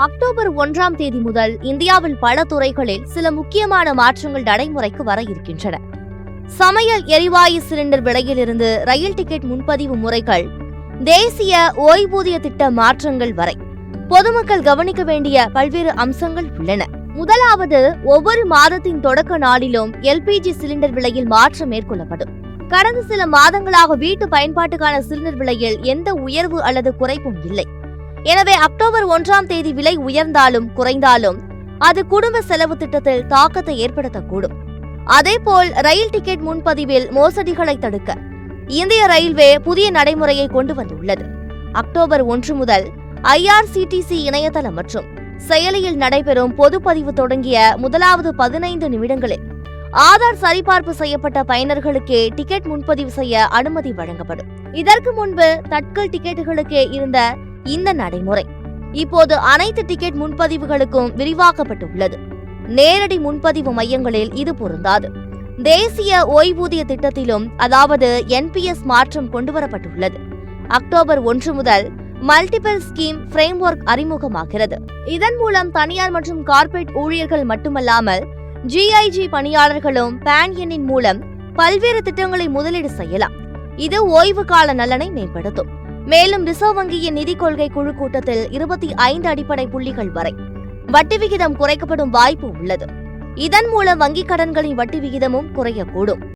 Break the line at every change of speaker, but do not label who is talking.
October 1ஆம் தேதி முதல் இந்தியாவில் பல துறைகளில் சில முக்கியமான மாற்றங்கள் நடைமுறைக்கு வர இருக்கின்றன. சமையல் எரிவாயு சிலிண்டர் விலையிலிருந்து ரயில் டிக்கெட் முன்பதிவு முறைகள், தேசிய ஓய்வூதிய திட்ட மாற்றங்கள் வரை பொதுமக்கள் கவனிக்க வேண்டிய பல்வேறு அம்சங்கள் உள்ளன. முதலாவது, ஒவ்வொரு மாதத்தின் தொடக்க நாளிலும் எல்பிஜி சிலிண்டர் விலையில் மாற்றம் மேற்கொள்ளப்படும். கடந்த சில மாதங்களாக வீட்டு பயன்பாட்டுக்கான சிலிண்டர் விலையில் எந்த உயர்வு அல்லது குறைப்பும் இல்லை. எனவே அக்டோபர் 1ஆம் தேதி விலை உயர்ந்தாலும் குறைந்தாலும் அது குடும்ப செலவு திட்டத்தில் தாக்கத்தை ஏற்படுத்தக்கூடும். அதேபோல் ரயில் டிக்கெட் முன்பதிவில் மோசடிகளை தடுக்க இந்திய ரயில்வே புதிய நடைமுறையை கொண்டு வந்துள்ளது. அக்டோபர் 1 முதல் IRCTC இணையதளம் மற்றும் செயலியில் நடைபெறும் பொதுப்பதிவு தொடங்கிய முதலாவது 15 நிமிடங்களில் ஆதார் சரிபார்ப்பு செய்யப்பட்ட பயனர்களுக்கே டிக்கெட் முன்பதிவு செய்ய அனுமதி வழங்கப்படும். இதற்கு முன்பு தட்கல் டிக்கெட்டுகளுக்கே இருந்த இந்த நடைமுறை இப்போது அனைத்து டிக்கெட் முன்பதிவுகளுக்கும் விரிவாக்கப்பட்டுள்ளது. நேரடி முன்பதிவு மையங்களில் இது பொருந்தாது. தேசிய ஓய்வூதிய திட்டத்திலும் அதாவது NPS மாற்றம் கொண்டுவரப்பட்டுள்ளது. அக்டோபர் 1 முதல் மல்டிபிள் ஸ்கீம் ஃப்ரேம்வொர்க் அறிமுகமாகிறது. இதன் மூலம் தனியார் மற்றும் கார்ப்பரேட் ஊழியர்கள் மட்டுமல்லாமல் GIG பணியாளர்களும் பான் எண்ணின் மூலம் பல்வேறு திட்டங்களை முதலீடு செய்யலாம். இது ஓய்வு கால நலனை மேம்படுத்தும். மேலும் ரிசர்வ் வங்கியின் நிதி கொள்கை குழு கூட்டத்தில் 25 அடிப்படை புள்ளிகள் வரை வட்டி விகிதம் குறைக்கப்படும் வாய்ப்பு உள்ளது. இதன் மூலம் வங்கிக் கடன்களின் வட்டி விகிதமும் குறையக்கூடும்.